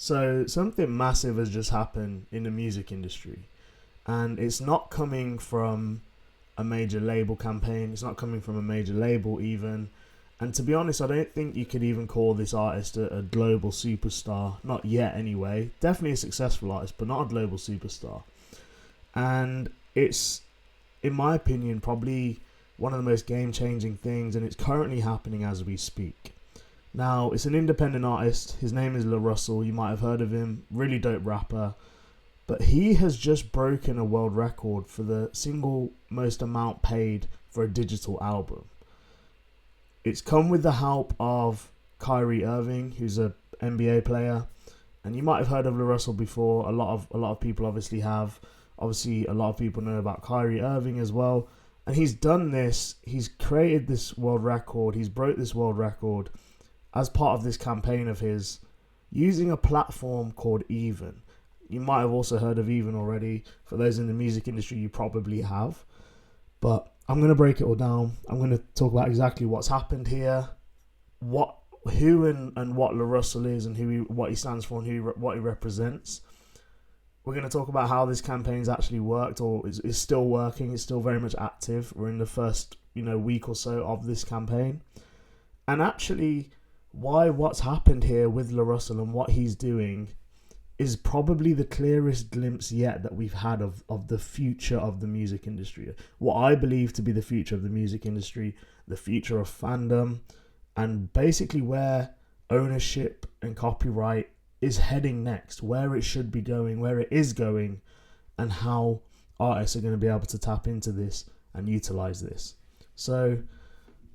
So something massive has just happened in the music industry, and it's not coming from a major label campaign. It's not coming from a major label even. And to be honest, I don't think you could even call this artist a global superstar. Not yet, anyway. Definitely a successful artist, but not a global superstar. And it's, in my opinion, probably one of the most game-changing things, and it's currently happening as we speak. Now, it's an independent artist. His name is LaRussell. You might have heard of him. Really dope rapper. But he has just broken a world record for the single most amount paid for a digital album. It's come with the help of Kyrie Irving, who's a NBA player, and you might have heard of LaRussell before. A lot of people obviously have. Obviously, a lot of people know about Kyrie Irving as well. And he's done this. He's created this world record. He's broke this world record as part of this campaign of his, using a platform called Even. You might have also heard of Even already. For those in the music industry, you probably have. But I'm going to break it all down. I'm going to talk about exactly what's happened here, who and what LaRussell is, and what he stands for, and what he represents. We're going to talk about how this campaign's actually worked, or is still working. It's still very much active. We're in the first week or so of this campaign, and actually what's happened here with LaRussell and what he's doing is probably the clearest glimpse yet that we've had of the future of the music industry. What I believe to be the future of the music industry, the future of fandom, and basically where ownership and copyright is heading next, where it should be going, where it is going, and how artists are going to be able to tap into this and utilize this. So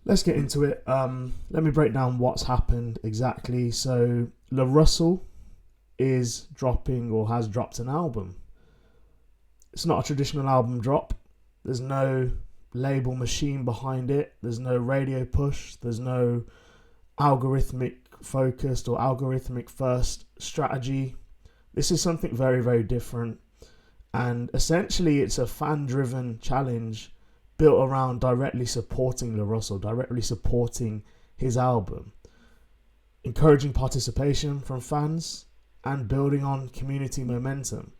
let's get into it. Let me break down what's happened exactly. So LaRussell is dropping, or has dropped, an album. It's not a traditional album drop. There's no label machine behind it. There's no radio push. There's no algorithmic focused or algorithmic first strategy. This is something very, very different. And essentially it's a fan driven challenge built around directly supporting LaRussell, directly supporting his album, encouraging participation from fans, and building on community momentum.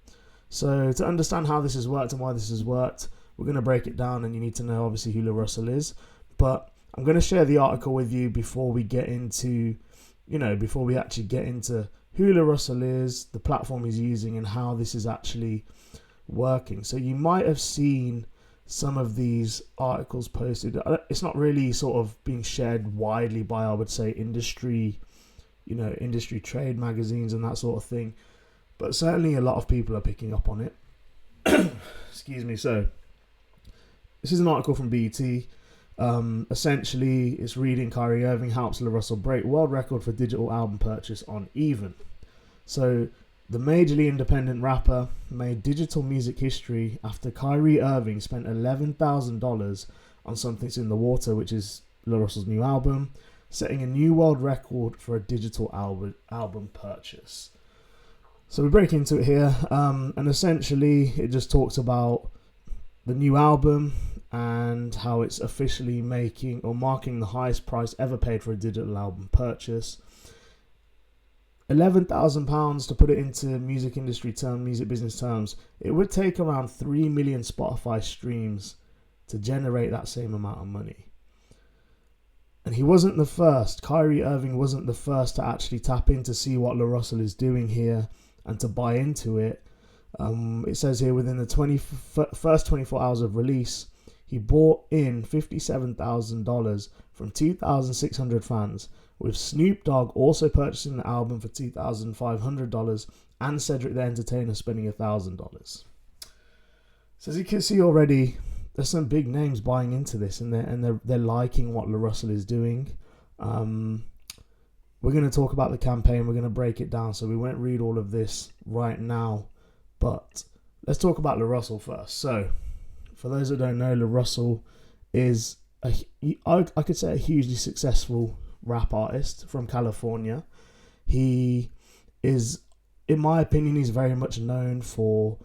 So to understand how this has worked and why this has worked, we're going to break it down, and you need to know obviously who LaRussell is. But I'm going to share the article with you before we get into, before we actually get into who LaRussell is, the platform he's using, and how this is actually working. So you might have seen some of these articles posted. It's not really sort of being shared widely by, I would say, industry trade magazines and that sort of thing, but certainly a lot of people are picking up on it. Excuse me. So this is an article from BET. Essentially it's reading: Kyrie Irving helps LaRussell break world record for digital album purchase on Even. So the majorly independent rapper made digital music history after Kyrie Irving spent $11,000 on Something's in the Water, which is LaRussell's new album, setting a new world record for a digital album purchase. So we break into it here, and essentially it just talks about the new album and how it's officially making or marking the highest price ever paid for a digital album purchase. £11,000, to put it into music industry terms, music business terms, it would take around 3 million Spotify streams to generate that same amount of money. And he wasn't the first. Kyrie Irving wasn't the first to actually tap in to see what LaRussell is doing here and to buy into it. It says here within the first 24 hours of release, he bought in $57,000 from 2,600 fans, with Snoop Dogg also purchasing the album for $2,500 and Cedric the Entertainer spending $1,000. So as you can see already, there's some big names buying into this, and they're liking what LaRussell is doing. We're going to talk about the campaign. We're going to break it down, so we won't read all of this right now. But let's talk about LaRussell first. So, for those that don't know, LaRussell is I could say a hugely successful rap artist from California. He is, in my opinion, he's very much known for,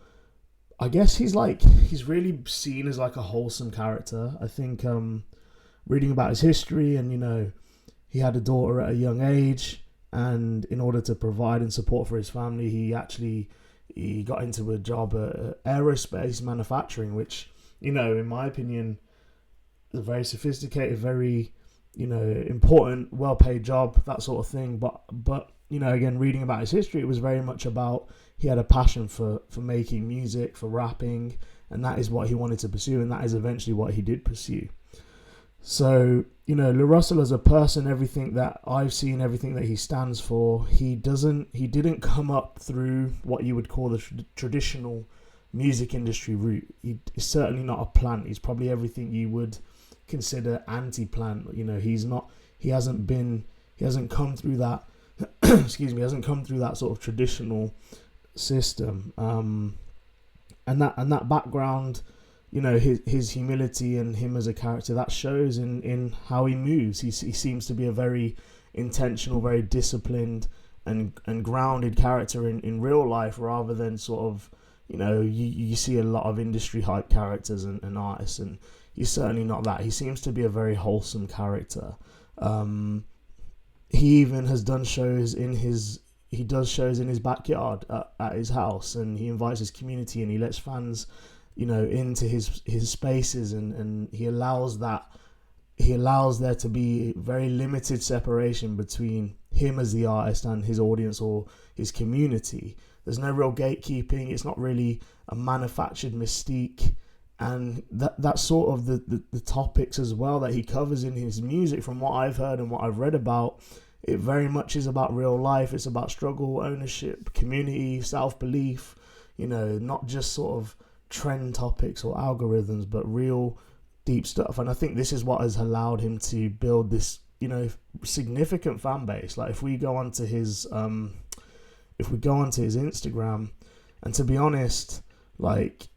I guess he's really seen as like a wholesome character. I think reading about his history, and he had a daughter at a young age, and in order to provide and support for his family, he got into a job at aerospace manufacturing, which, in my opinion, is a very sophisticated, very, important, well-paid job, that sort of thing. But again, reading about his history, it was very much about, he had a passion for making music, for rapping, and that is what he wanted to pursue, and that is eventually what he did pursue. So, LaRussell as a person, everything that I've seen, everything that he stands for, he didn't come up through what you would call the traditional music industry route. He's certainly not a plant. He's probably everything you would consider anti-plant. He hasn't come through that, he hasn't come through that sort of traditional system. And that background, his humility and him as a character, that shows in how he moves. He seems to be a very intentional, very disciplined and grounded character in real life, rather than sort of, you see a lot of industry hype characters and artists, and he's certainly not that. He seems to be a very wholesome character. He even has done shows in his backyard at his house, and he invites his community and he lets fans into his spaces, and he allows there to be very limited separation between him as the artist and his audience or his community. There's no real gatekeeping. It's not really a manufactured mystique, and that's sort of the topics as well that he covers in his music. From what I've heard and what I've read about, it very much is about real life. It's about struggle, ownership, community, self-belief, not just sort of trend topics or algorithms, but real deep stuff. And I think this is what has allowed him to build this, significant fan base. Like if we go onto his Instagram, and to be honest, like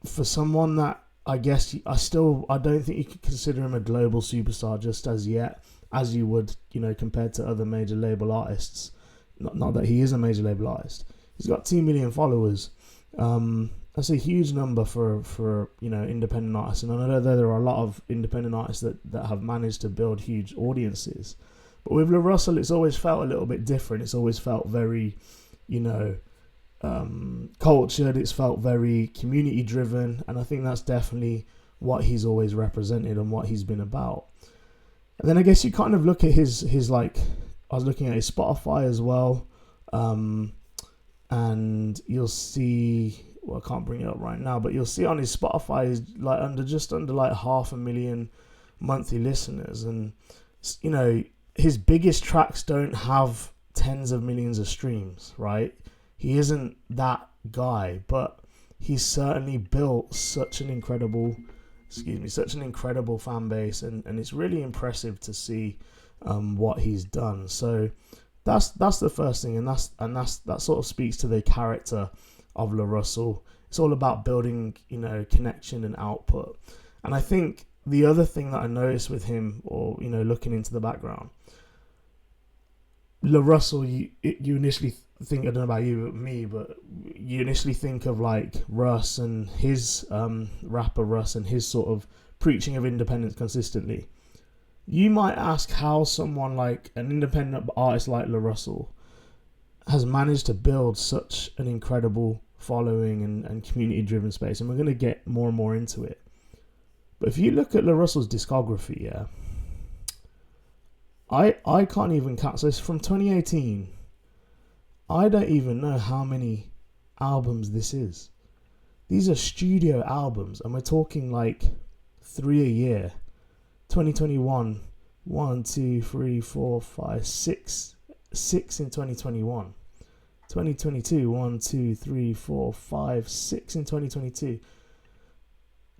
for someone that I guess I don't think you could consider him a global superstar just as yet, as you would, compared to other major label artists. Not that he is a major label artist. He's got 2 million followers. That's a huge number for independent artists, and I know there are a lot of independent artists that have managed to build huge audiences. But with LaRussell, it's always felt a little bit different. It's always felt very, cultured. It's felt very community driven, and I think that's definitely what he's always represented and what he's been about. And then I guess you kind of look at his like, I was looking at his Spotify as well, and you'll see, well, I can't bring it up right now, but you'll see on his Spotify is like under 500,000 monthly listeners, and his biggest tracks don't have tens of millions of streams, right? He isn't that guy, but he's certainly built such an incredible fan base, and it's really impressive to see what he's done. So that's the first thing, and that sort of speaks to the character of LaRussell. It's all about building, connection and output. And I think the other thing that I noticed with him, or looking into the background, LaRussell, you initially think, I don't know about you, but me, but you initially think of like Russ and his rapper Russ and his sort of preaching of independence consistently. You might ask how someone like an independent artist like LaRussell has managed to build such an incredible following and community driven space, and we're going to get more and more into it. But if you look at LaRussell's discography, yeah, I can't even count. So it's from 2018. I don't even know how many albums this is. These are studio albums, and we're talking like 3 a year. 2021, 1, 2, 3, 4, 5, 6 in 2021. 2022, 1, 2, 3, 4, 5, 6 in 2022.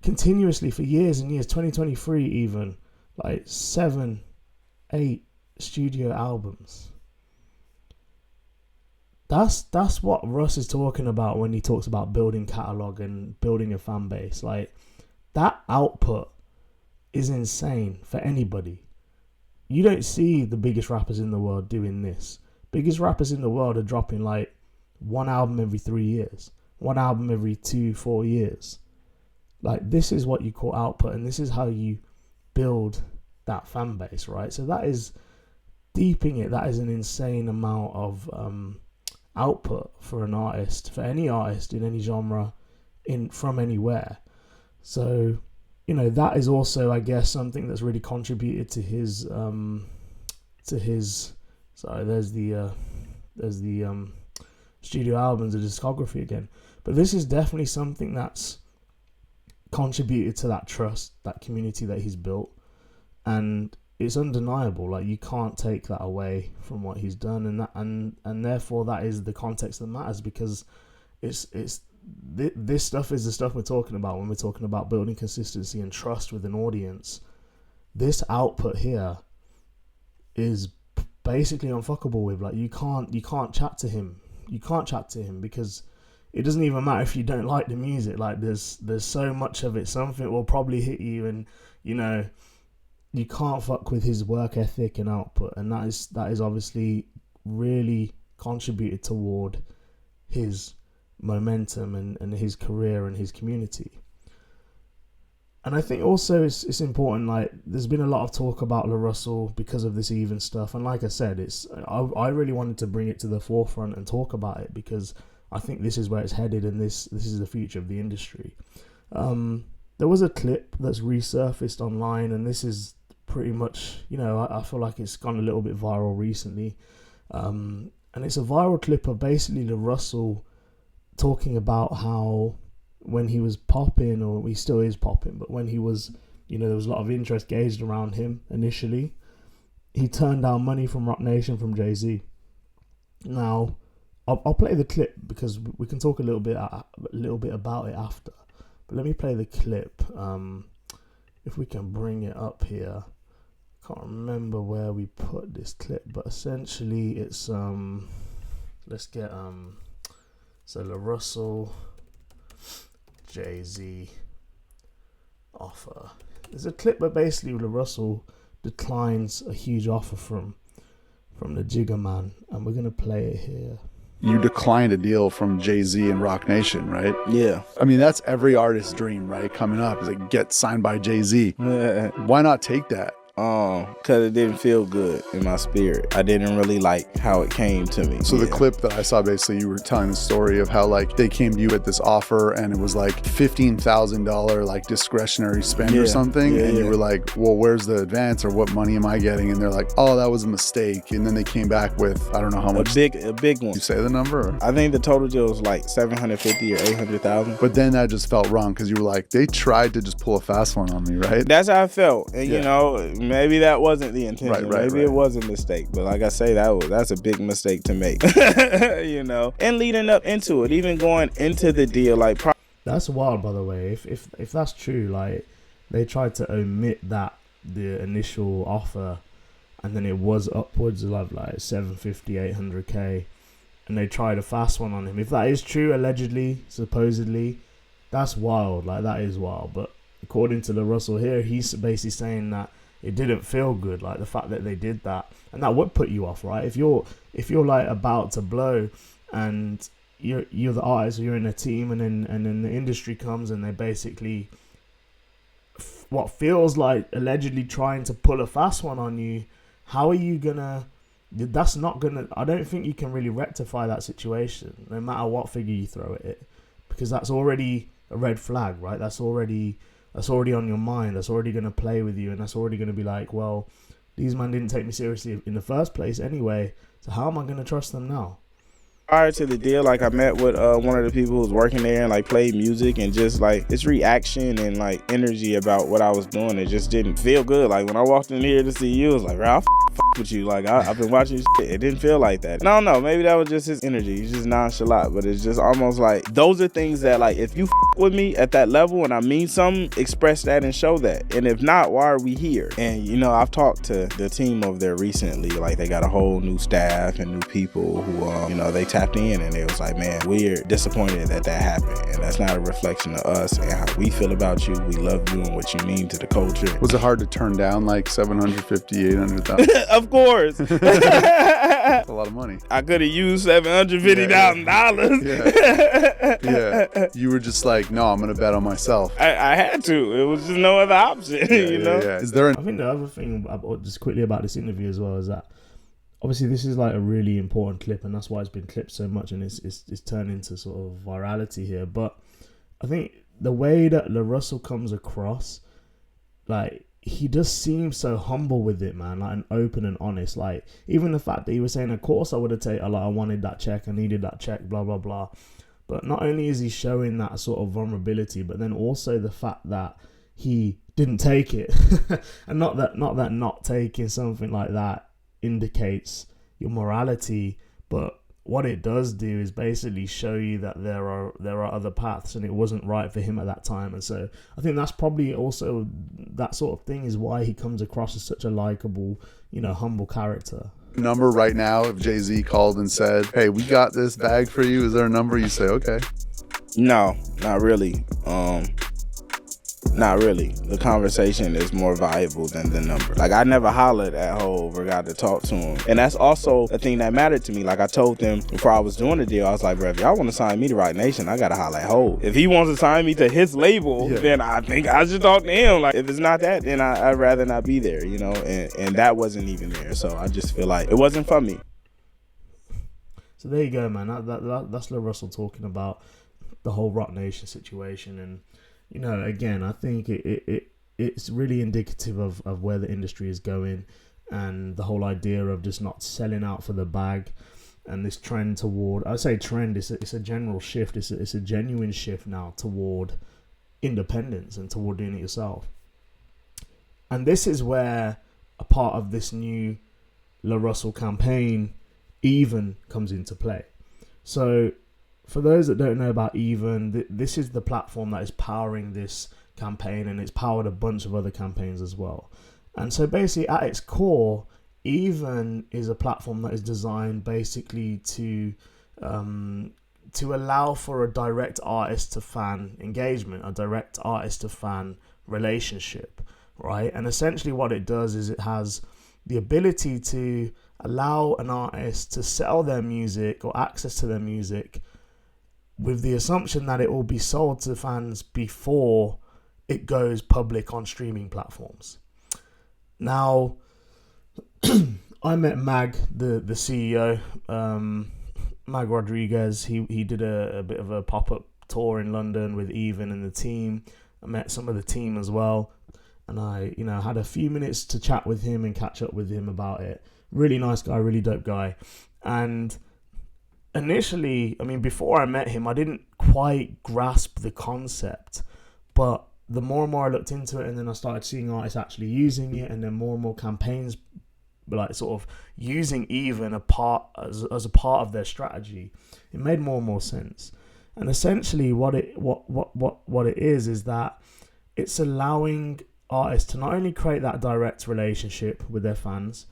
Continuously for years and years. 2023 even, like 7, 8 studio albums. That's what Russ is talking about when he talks about building catalog and building a fan base. Like, that output is insane for anybody. You don't see the biggest rappers in the world doing this. Biggest rappers in the world are dropping like one album every 3 years, one album every 2-4 years. Like, this is what you call output, and this is how you build that fan base, right? So that is deeping it, that is an insane amount of output for an artist, for any artist in any genre, from anywhere. So, you know, that is also, I guess, something that's really contributed to his sorry, there's the studio albums, the discography again. But this is definitely something that's contributed to that trust, that community that he's built, and it's undeniable. Like, you can't take that away from what he's done, and therefore that is the context that matters, because this stuff is the stuff we're talking about when we're talking about building consistency and trust with an audience. This output here is basically unfuckable with. Like, you can't chat to him. You can't chat to him because it doesn't even matter if you don't like the music. Like, there's so much of it. Something will probably hit you, and you know, you can't fuck with his work ethic and output, and that is obviously really contributed toward his momentum and his career and his community. And I think also it's important, like, there's been a lot of talk about LaRussell because of this even stuff, and like I said, I really wanted to bring it to the forefront and talk about it, because I think this is where it's headed, and this is the future of the industry. There was a clip that's resurfaced online, and this is pretty much, you know, I feel like it's gone a little bit viral recently, and it's a viral clip of basically LaRussell talking about how when he was popping, or he still is popping, but when he was, you know, there was a lot of interest gauged around him initially, he turned down money from Roc Nation, from Jay-Z. Now, I'll play the clip because we can talk a little bit about it after. But let me play the clip. If we can bring it up here. Can't remember where we put this clip, but essentially it's let's get so LaRussell Jay-Z offer. There's a clip where basically LaRussell declines a huge offer from the Jigga Man, and we're gonna play it here. You declined a deal from Jay-Z and Roc Nation, right? Yeah. I mean, that's every artist's dream, right? Coming up is like, get signed by Jay-Z. Why not take that? Because it didn't feel good in my spirit. I didn't really like how it came to me. So the clip that I saw, basically, you were telling the story of how, like, they came to you with this offer and it was like $15,000 like discretionary spend or something, and you were like, well, where's the advance, or what money am I getting? And they're like, oh, that was a mistake. And then they came back with, I don't know how much. A big one. You say the number? Or? I think the total deal was like $750,000 or $800,000. But then that just felt wrong, because you were like, they tried to just pull a fast one on me, right? That's how I felt. And you know, maybe that wasn't the intention. Maybe it was a mistake. But like I say, that's a big mistake to make. You know, and leading up into it, even going into the deal, like that's wild, by the way. If that's true, like, they tried to omit the initial offer, and then it was upwards of like 750, 800k, and they tried a fast one on him. If that is true, allegedly, supposedly, that's wild. Like, that is wild. But according to LaRussell here, he's basically saying that it didn't feel good, like the fact that they did that, and that would put you off, right? If you're like about to blow, and you're the artist, or you're in a team, and then the industry comes and they basically what feels like allegedly trying to pull a fast one on you. How are you gonna? That's not gonna. I don't think you can really rectify that situation, no matter what figure you throw at it, because that's already a red flag, right? That's already on your mind. That's already going to play with you, and that's already going to be like, well, these men didn't take me seriously in the first place anyway, so how am I going to trust them now? Prior to the deal, like, I met with one of the people who was working there and like played music, and just like his reaction and like energy about what I was doing, it just didn't feel good. Like, when I walked in here to see you, it was like, bro, I'll fuck with you. Like, I've been watching your shit. It didn't feel like that. And I don't know, maybe that was just his energy. He's just nonchalant, but it's just almost like those are things that, like, if you with me at that level and I mean something, express that and show that. And if not, why are we here? And you know, I've talked to the team over there recently. Like, they got a whole new staff and new people who, you know, they tapped in, and it was like, man, we're disappointed that happened, and that's not a reflection of us and how we feel about you. We love you and what you mean to the culture. Was it hard to turn down like 750, 800,000? Of course. That's a lot of money. I could have used $750,000. Yeah. You were just like, no, I'm gonna bet on myself. I had to. It was just no other option. You know. Is there? I think the other thing, just quickly about this interview as well, is that obviously this is like a really important clip, and that's why it's been clipped so much, and it's turned into sort of virality here. But I think the way that LaRussell comes across, like, he just seems so humble with it, man, like, and open and honest. Like, even the fact that he was saying, of course I would have taken, like, I wanted that check, I needed that check, blah blah blah. But not only is he showing that sort of vulnerability, but then also the fact that he didn't take it. And not that not taking something like that indicates your morality, but what it does do is basically show you that there are other paths, and it wasn't right for him at that time. And so I think that's probably also, that sort of thing is why he comes across as such a likable, humble character. Number right now, if Jay-Z called and said, hey, we got this bag for you, is there a number you say, okay? No, not really. Not really. The conversation is more valuable than the number. Like, I never hollered at Hov or got to talk to him. And that's also a thing that mattered to me. Like, I told them before I was doing the deal, I was like, bro, if y'all want to sign me to Roc Nation, I got to holler at Hov. If he wants to sign me to his label, then I think I should talk to him. Like, if it's not that, then I'd rather not be there, And that wasn't even there. So I just feel like it wasn't for me. So there you go, man. That's LaRussell talking about the whole Roc Nation situation. And again, I think it's really indicative of where the industry is going, and the whole idea of just not selling out for the bag, and this trend toward, I say trend, it's a general shift, it's a genuine shift now toward independence and toward doing it yourself. And this is where a part of this new LaRussell campaign, Even, comes into play. So for those that don't know about Even, this is the platform that is powering this campaign, and it's powered a bunch of other campaigns as well. And so basically at its core, Even is a platform that is designed basically to allow for a direct artist to fan engagement, a direct artist to fan relationship, right? And essentially what it does is it has the ability to allow an artist to sell their music or access to their music with the assumption that it will be sold to fans before it goes public on streaming platforms. Now, I met Mag, the CEO, Mag Rodriguez. He did a bit of a pop-up tour in London with Even and the team. I met some of the team as well, and I had a few minutes to chat with him and catch up with him about it. Really nice guy, really dope guy. And initially, before I met him, I didn't quite grasp the concept, but the more and more I looked into it, and then I started seeing artists actually using it, and then more and more campaigns like sort of using Even as a part of their strategy, it made more and more sense. And essentially what it is that it's allowing artists to not only create that direct relationship with their fans,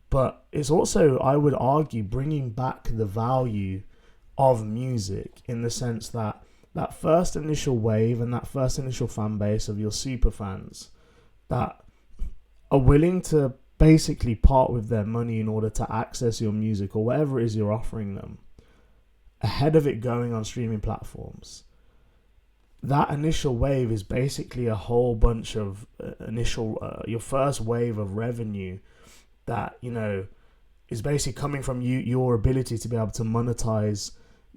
but it's also, I would argue, bringing back the value of music, in the sense that that first initial wave and that first initial fan base of your super fans that are willing to basically part with their money in order to access your music or whatever it is you're offering them ahead of it going on streaming platforms. That initial wave is basically a whole bunch of your first wave of revenue that, is basically coming from your ability to be able to monetize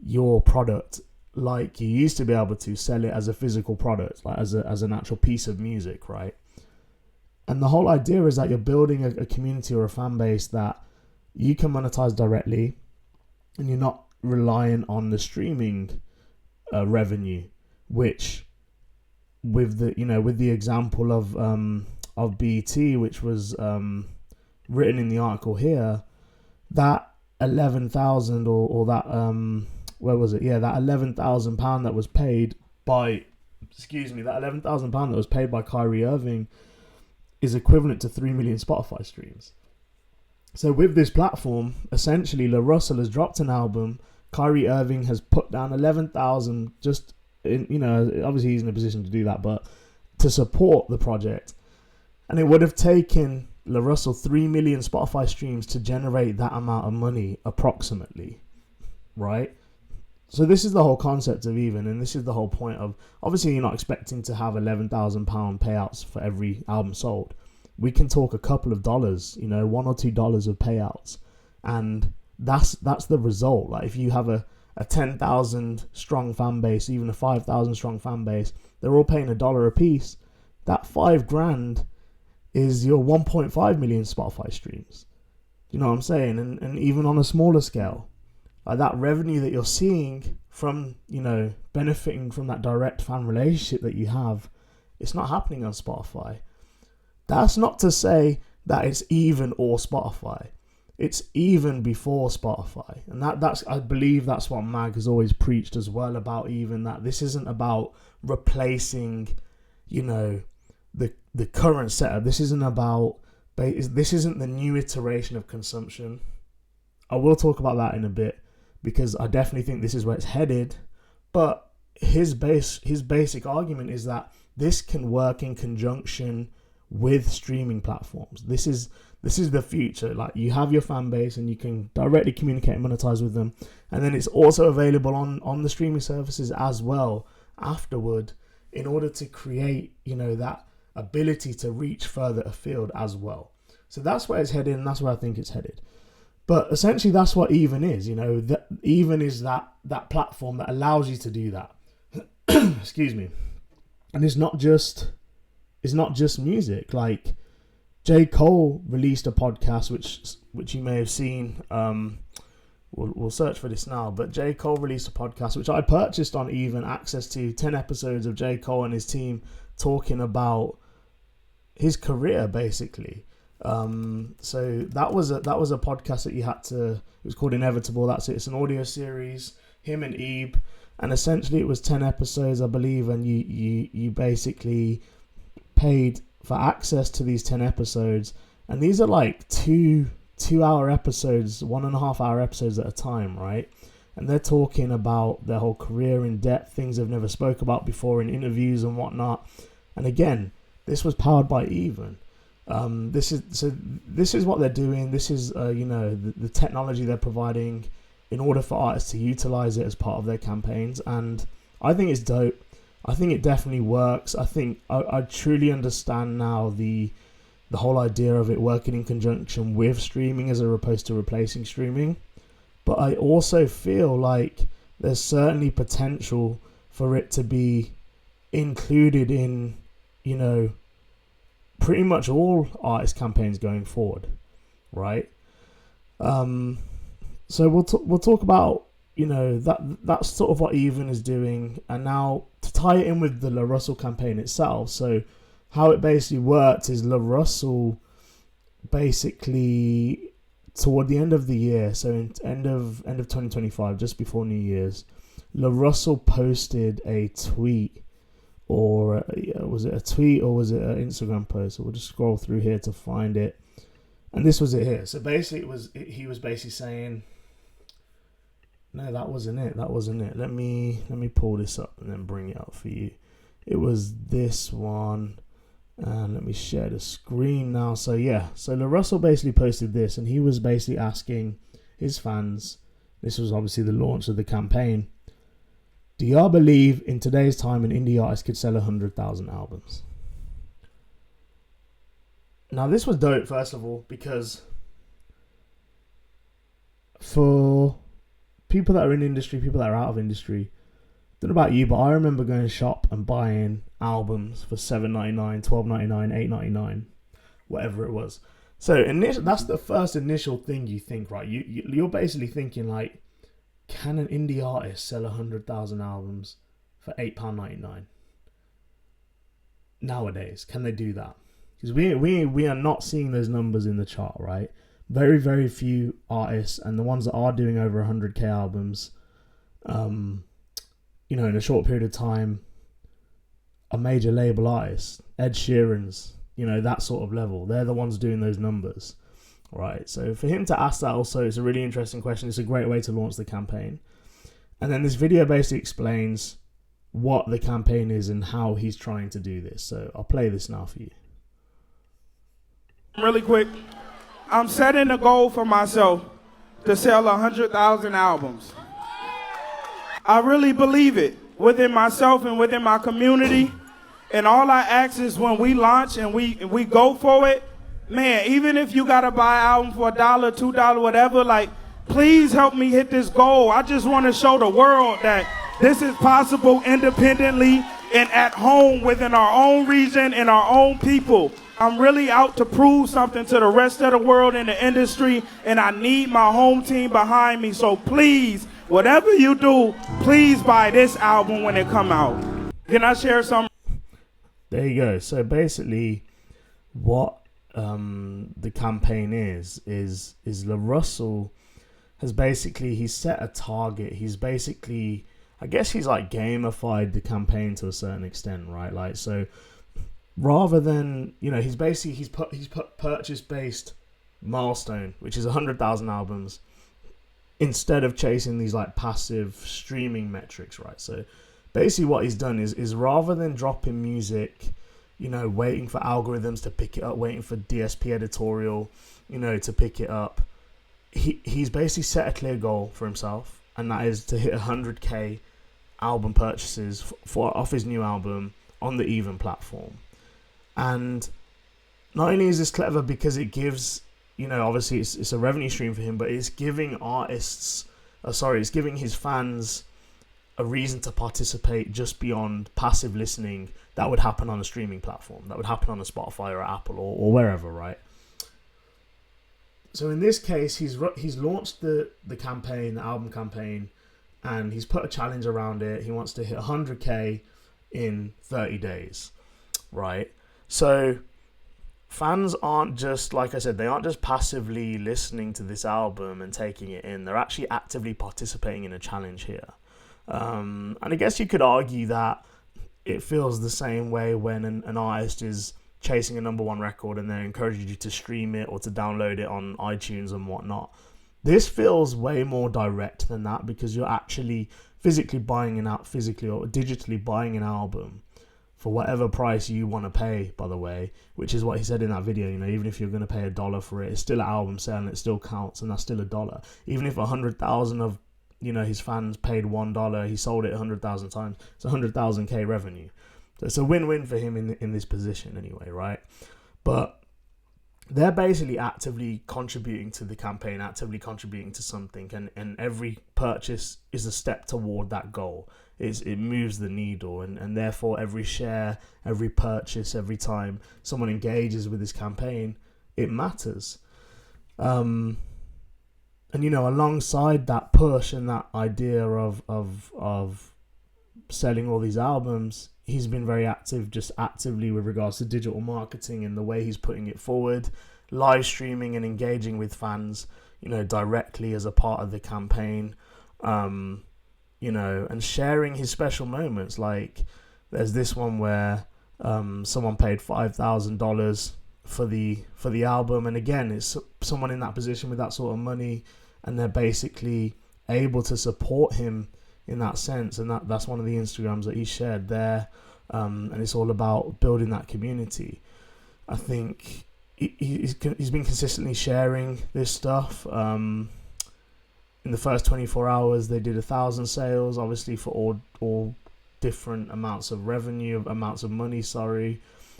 your product like you used to be able to sell it as a physical product, like as an actual piece of music, right? And the whole idea is that you're building a community or a fan base that you can monetize directly, and you're not relying on the streaming revenue, which with the example of BET, which was written in the article here, that 11,000 or that where was it? Yeah, that £11,000 that was paid by, that £11,000 that was paid by Kyrie Irving is equivalent to 3 million Spotify streams. So with this platform, essentially LaRussell has dropped an album. Kyrie Irving has put down 11,000 just in, obviously he's in a position to do that, but to support the project. And it would have taken LaRussell 3 million Spotify streams to generate that amount of money, approximately, right? So this is the whole concept of Even, and this is the whole point of, obviously you're not expecting to have £11,000 payouts for every album sold. We can talk a couple of dollars, $1 or $2 of payouts, And that's the result. Like if you have a 10,000 strong fan base, even a 5,000 strong fan base, they're all paying $1 a piece. That $5,000 is your 1.5 million Spotify streams. You know what I'm saying? And even on a smaller scale, like that revenue that you're seeing from, you know, benefiting from that direct fan relationship that you have, it's not happening on Spotify. That's not to say that it's even or Spotify. It's even before Spotify. And that's I believe that's what Mag has always preached as well, about even that this isn't about replacing, you know, the current setup. This isn't the new iteration of consumption. I will talk about that in a bit, because I definitely think this is where it's headed. But his basic argument is that this can work in conjunction with streaming platforms. This is the future. Like, you have your fan base and you can directly communicate and monetize with them, and then it's also available on the streaming services as well afterward, in order to create, you know, that ability to reach further afield as well. So that's where it's headed, and that's where I think it's headed. But essentially that's what Even is. You know, that Even is that platform that allows you to do that. Excuse me. And it's not just music. Like, J. Cole released a podcast which you may have seen. We'll search for this now. But J. Cole released a podcast which I purchased on Even, access to 10 episodes of J. Cole and his team talking about his career, basically. So that was a podcast that you had to. It was called Inevitable. That's it. It's an audio series. Him and Ebe, and essentially it was 10 episodes, I believe, and you basically paid for access to these 10 episodes, and these are like 2-hour episodes, 1.5 hour episodes at a time, right? And they're talking about their whole career in depth, things they've never spoke about before in interviews and whatnot. And again, this was powered by Even. This is what they're doing. This is the technology they're providing in order for artists to utilize it as part of their campaigns, and I think it's dope. I think it definitely works. I think I truly understand now the whole idea of it working in conjunction with streaming as opposed to replacing streaming. But I also feel like there's certainly potential for it to be included in, you know, pretty much all artist campaigns going forward, right? So we'll talk about, you know, that's sort of what Even is doing, and now to tie it in with the LaRussell campaign itself. So how it basically worked is LaRussell basically toward the end of the year, so in end of 2025, just before New Year's, LaRussell posted a tweet, or was it a tweet or was it an Instagram post? So we'll just scroll through here to find it, and this was it here. So basically, he was basically saying, no, that wasn't it. Let me pull this up and then bring it up for you. It was this one, and let me share the screen now. So yeah, so LaRussell basically posted this, and he was basically asking his fans. This was obviously the launch of the campaign. Do y'all believe in today's time an indie artist could sell 100,000 albums? Now this was dope, first of all, because for people that are in industry, people that are out of industry, I don't know about you, but I remember going to shop and buying albums for $7.99, $12.99, $8.99, whatever it was. So that's the first initial thing you think, right? You're basically thinking, like, can an indie artist sell 100,000 albums for £8.99 nowadays? Can they do that? Because we are not seeing those numbers in the chart, right? Very, very few artists, and the ones that are doing over 100k albums, you know, in a short period of time, are major label artists. Ed Sheeran's, you know, that sort of level. They're the ones doing those numbers, right? So for him to ask that also is a really interesting question. It's a great way to launch the campaign. And then this video basically explains what the campaign is and how he's trying to do this. So I'll play this now for you. Really quick, I'm setting a goal for myself to sell 100,000 albums. I really believe it within myself and within my community. And all I ask is when we launch and we go for it, man, even if you gotta buy an album for $1, $2, whatever, like, please help me hit this goal. I just want to show the world that this is possible independently and at home within our own region and our own people. I'm really out to prove something to the rest of the world in the industry, and I need my home team behind me. So please, whatever you do, please buy this album when it come out. Can I share some? There you go. So basically, what the campaign is LaRussell has basically, he's set a target. He's basically, I guess he's like gamified the campaign to a certain extent, right? Like, so rather than, you know, he's put purchase-based milestone, which is 100,000 albums, instead of chasing these like passive streaming metrics, right? So basically what he's done is rather than dropping music, you know, waiting for algorithms to pick it up, waiting for DSP editorial, you know, to pick it up, he's basically set a clear goal for himself, and that is to hit 100k album purchases off his new album on the Even platform. And not only is this clever because it gives, you know, obviously it's a revenue stream for him, but it's giving it's giving his fans a reason to participate just beyond passive listening that would happen on a streaming platform, that would happen on a Spotify or Apple or wherever, right? So in this case, he's launched the campaign, the album campaign, and he's put a challenge around it. He wants to hit 100k in 30 days, right? So fans aren't just, like I said, they aren't just passively listening to this album and taking it in. They're actually actively participating in a challenge here. And I guess you could argue that it feels the same way when an artist is chasing a number one record and they're encouraging you to stream it or to download it on iTunes and whatnot. This feels way more direct than that because you're actually physically or digitally buying an album for whatever price you want to pay, by the way, which is what he said in that video. You know, even if you're going to pay $1 for it, it's still an album sale and it still counts, and that's still $1. Even if 100,000 of, you know, his fans paid $1, he sold it 100,000 times. It's 100,000k revenue. So it's a win-win for him in this position anyway, right? But they're basically actively contributing to the campaign, actively contributing to something, and every purchase is a step toward that goal. It moves the needle, and therefore every share, every purchase, every time someone engages with this campaign, it matters. And you know, alongside that push and that idea of selling all these albums, he's been very actively with regards to digital marketing and the way he's putting it forward, live streaming and engaging with fans, you know, directly as a part of the campaign, you know, and sharing his special moments. Like there's this one where someone paid $5,000 for the album, and again, it's someone in that position with that sort of money, and they're basically able to support him in that sense, and that's one of the Instagrams that he shared there, and it's all about building that community. I think he's been consistently sharing this stuff. In the first 24 hours, they did 1,000 sales, obviously for all different amounts of revenue, amounts of money.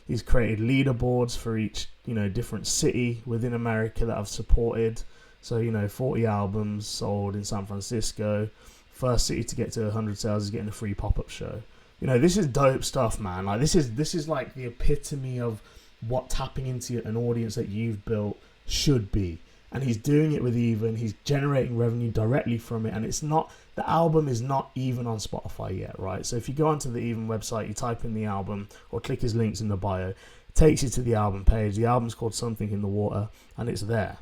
He's created leaderboards for each, you know, different city within America that I've supported. So, you know, 40 albums sold in San Francisco. First city to get to 100 sales is getting a free pop-up show. You know, this is dope stuff, man. Like this is like the epitome of what tapping into an audience that you've built should be. And he's doing it with Even. He's generating revenue directly from it, and the album is not even on Spotify yet, right? So if you go onto the Even website, you type in the album or click his links in the bio, it takes you to the album page. The album's called Something in the Water, and it's there,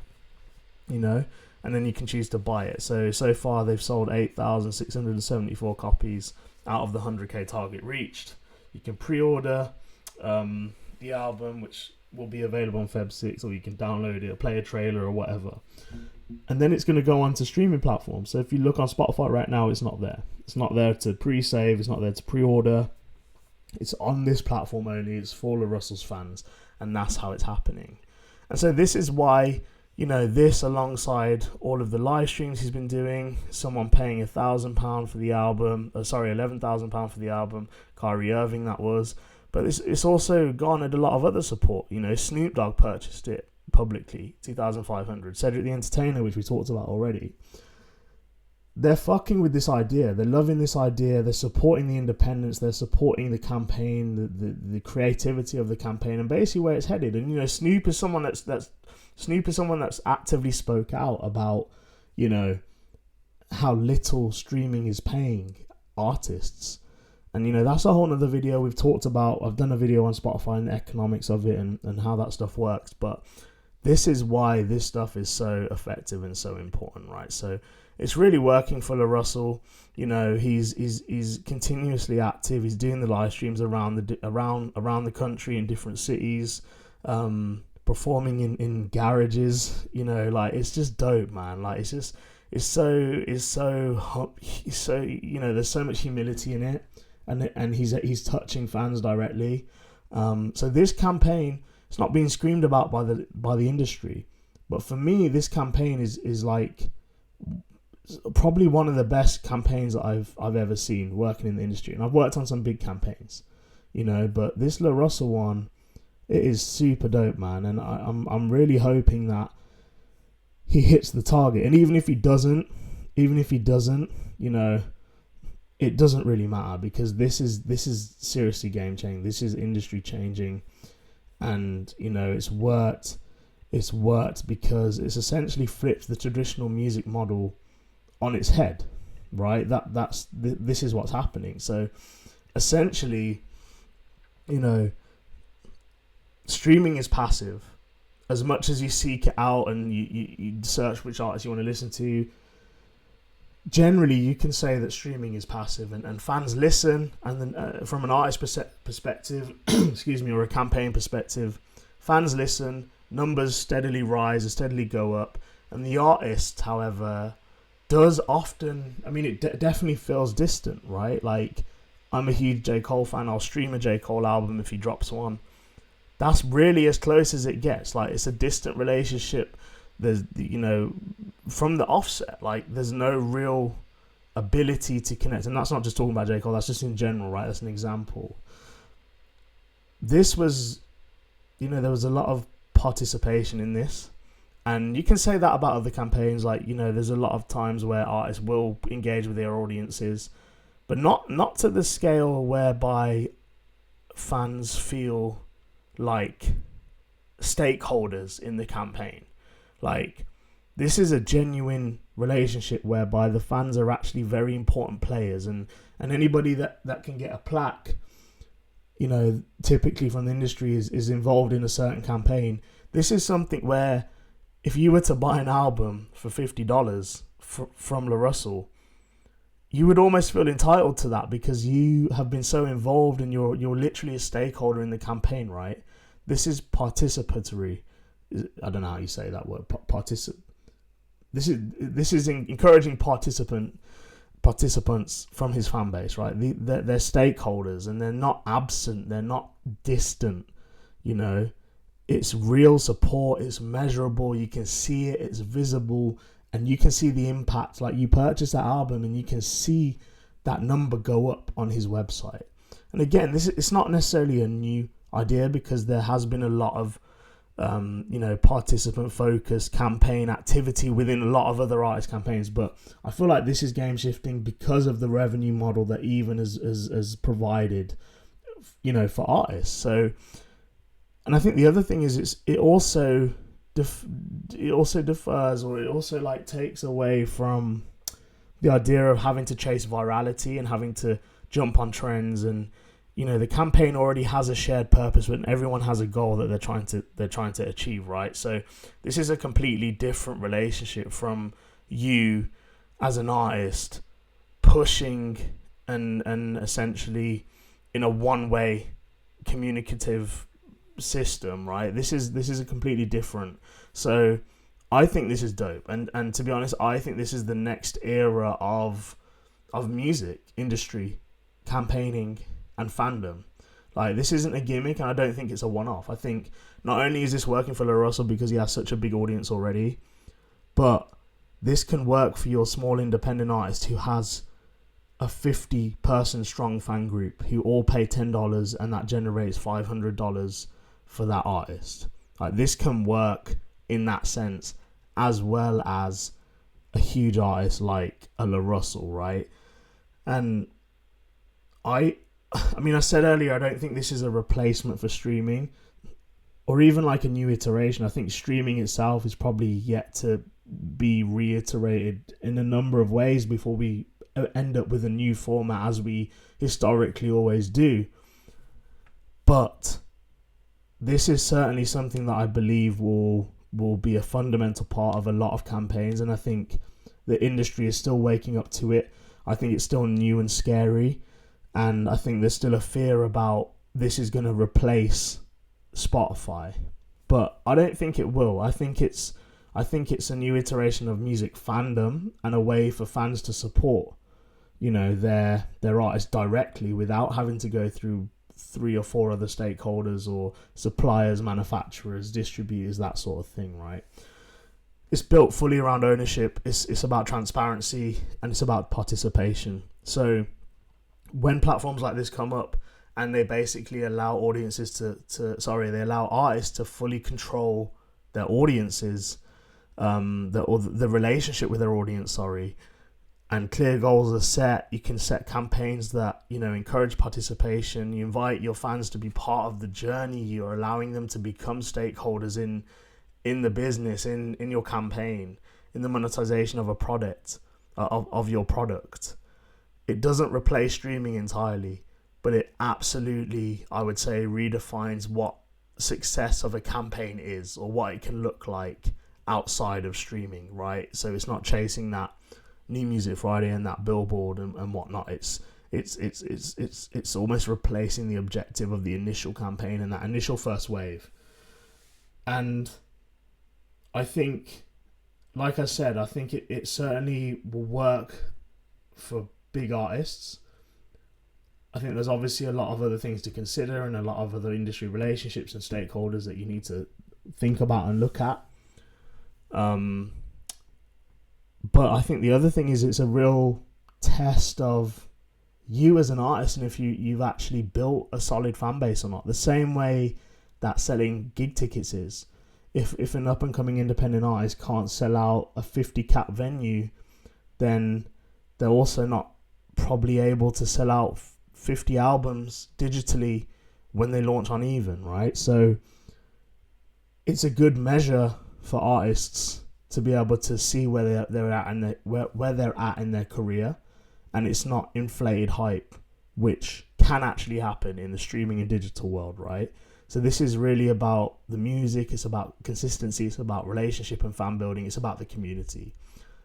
you know. And then you can choose to buy it. So far they've sold 8,674 copies out of the 100k target reached. You can pre-order the album, which will be available on Feb 6, or you can download it or play a trailer or whatever. And then it's going to go on to streaming platforms. So if you look on Spotify right now, it's not there. It's not there to pre-save. It's not there to pre-order. It's on this platform only. It's for LaRussell's fans, and that's how it's happening. And so this is why, you know, this alongside all of the live streams he's been doing, someone paying £1,000 for the album, £11,000 for the album, Kyrie Irving that was, but it's also garnered a lot of other support. You know, Snoop Dogg purchased it publicly, 2,500. Cedric the Entertainer, which we talked about already. They're fucking with this idea. They're loving this idea. They're supporting the independence. They're supporting the campaign, the creativity of the campaign, and basically where it's headed. And, you know, Snoop is someone that's actively spoke out about, you know, how little streaming is paying artists. And, you know, that's a whole nother video we've talked about. I've done a video on Spotify and the economics of it and how that stuff works. But this is why this stuff is so effective and so important, right? So it's really working for LaRussell. You know, he's continuously active. He's doing the live streams around the country in different cities, performing in garages. You know, like, it's just dope, man. Like, it's so you know, there's so much humility in it, and he's touching fans directly. So this campaign, it's not being screamed about by the industry, but for me, this campaign is like probably one of the best campaigns that I've ever seen working in the industry. And I've worked on some big campaigns, you know, but this LaRussell one, it is super dope, man. And I'm really hoping that he hits the target. And even if he doesn't, you know, it doesn't really matter, because this is seriously game changing. This is industry changing, and, you know, it's worked because it's essentially flipped the traditional music model on its head, right? This is what's happening. So essentially, you know, streaming is passive. As much as you seek it out and you search which artists you want to listen to, generally you can say that streaming is passive, and fans listen, and then from an artist perspective, excuse me, or a campaign perspective, fans listen, numbers steadily rise and steadily go up, and the artist, however, does often, I mean, it definitely feels distant, right? Like, I'm a huge J. Cole fan. I'll stream a J. Cole album if he drops one. That's really as close as it gets. Like, it's a distant relationship. There's, you know, from the offset, like, there's no real ability to connect. And that's not just talking about J. Cole, that's just in general, right? That's an example. This was, you know, there was a lot of participation in this. And you can say that about other campaigns. Like, you know, there's a lot of times where artists will engage with their audiences, but not to the scale whereby fans feel like stakeholders in the campaign. Like, this is a genuine relationship whereby the fans are actually very important players, and anybody that can get a plaque, you know, typically from the industry is involved in a certain campaign. This is something where if you were to buy an album for $50 from LaRussell, you would almost feel entitled to that, because you have been so involved and you're literally a stakeholder in the campaign, right? This is participatory. I don't know how you say that word. This is encouraging participants from his fan base, right? They're stakeholders, and they're not absent. They're not distant. You know, it's real support. It's measurable. You can see it. It's visible, and you can see the impact. Like, you purchase that album, and you can see that number go up on his website. And again, it's not necessarily a new idea, because there has been a lot of you know, participant-focused campaign activity within a lot of other artist campaigns, but I feel like this is game-shifting because of the revenue model that Even has provided, you know, for artists. So, and I think the other thing is it also differs, or it also, like, takes away from the idea of having to chase virality and having to jump on trends. And, you know, the campaign already has a shared purpose, but everyone has a goal that they're trying to achieve, right? So this is a completely different relationship from you as an artist pushing and essentially in a one-way communicative system, right? This is a completely different. So I think this is dope, and to be honest, I think this is the next era of music industry campaigning and fandom. Like, this isn't a gimmick, and I don't think it's a one-off. I think not only is this working for LaRussell because he has such a big audience already, but this can work for your small independent artist who has a 50-person strong fan group who all pay $10, and that generates $500 for that artist. Like, this can work in that sense, as well as a huge artist like a LaRussell, right? And I mean, I said earlier, I don't think this is a replacement for streaming, or even like a new iteration. I think streaming itself is probably yet to be reiterated in a number of ways before we end up with a new format, as we historically always do. But this is certainly something that I believe will be a fundamental part of a lot of campaigns, and I think the industry is still waking up to it. I think it's still new and scary, and I think there's still a fear about this is going to replace Spotify, but I don't think it will. I think it's a new iteration of music fandom and a way for fans to support, you know, their artists directly without having to go through 3 or 4 other stakeholders or suppliers, manufacturers, distributors, that sort of thing, right? It's built fully around ownership. It's about transparency, and it's about participation. So when platforms like this come up and they basically allow audiences they allow artists to fully control their audiences, the relationship with their audience, and clear goals are set. You can set campaigns that, you know, encourage participation. You invite your fans to be part of the journey. You're allowing them to become stakeholders in the business, in your campaign, in the monetization of a product, of your product. It doesn't replace streaming entirely, but it absolutely, I would say, redefines what success of a campaign is, or what it can look like outside of streaming, right? So it's not chasing that New Music Friday and that billboard and whatnot. It's almost replacing the objective of the initial campaign and that initial first wave. And I think, like I said, I think it certainly will work for big artists. I think there's obviously a lot of other things to consider and a lot of other industry relationships and stakeholders that you need to think about and look at. But I think the other thing is it's a real test of you as an artist, and if you've actually built a solid fan base or not. The same way that selling gig tickets is. If an up-and-coming independent artist can't sell out a 50-cap venue, then they're also not probably able to sell out 50 albums digitally when they launch on Even, right? So it's a good measure for artists to be able to see where they're at and where they're at in their career, and it's not inflated hype, which can actually happen in the streaming and digital world, right? So this is really about the music, it's about consistency, it's about relationship and fan building, it's about the community.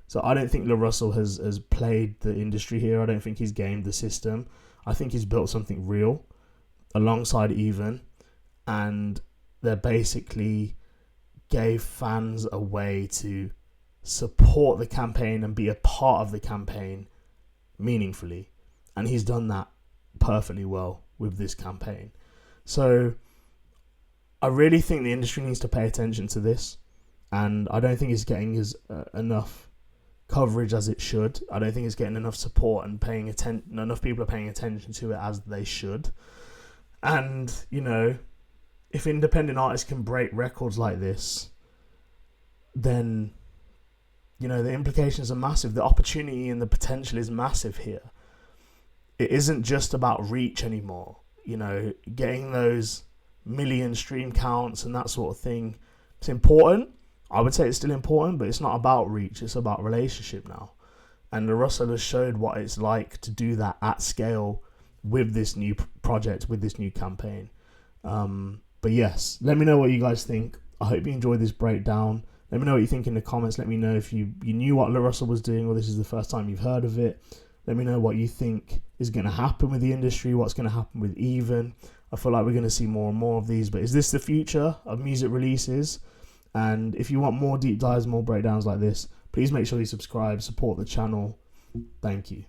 So I don't think LaRussell has played the industry here. I don't think he's gamed the system. I think he's built something real alongside Even, and they're basically gave fans a way to support the campaign and be a part of the campaign meaningfully. And he's done that perfectly well with this campaign. So I really think the industry needs to pay attention to this, and I don't think it's getting enough coverage as it should. I don't think it's getting enough support and paying attention. Enough people are paying attention to it as they should. And, you know, if independent artists can break records like this, then, you know, the implications are massive. The opportunity and the potential is massive here. It isn't just about reach anymore. You know, getting those million stream counts and that sort of thing, it's important. I would say it's still important, but it's not about reach. It's about relationship now. And LaRussell has showed what it's like to do that at scale with this new project, with this new campaign. But yes, let me know what you guys think. I hope you enjoyed this breakdown. Let me know what you think in the comments. Let me know if you knew what LaRussell was doing, or this is the first time you've heard of it. Let me know what you think is going to happen with the industry, what's going to happen with Even. I feel like we're going to see more and more of these, but is this the future of music releases? And if you want more deep dives, more breakdowns like this, please make sure you subscribe, support the channel. Thank you.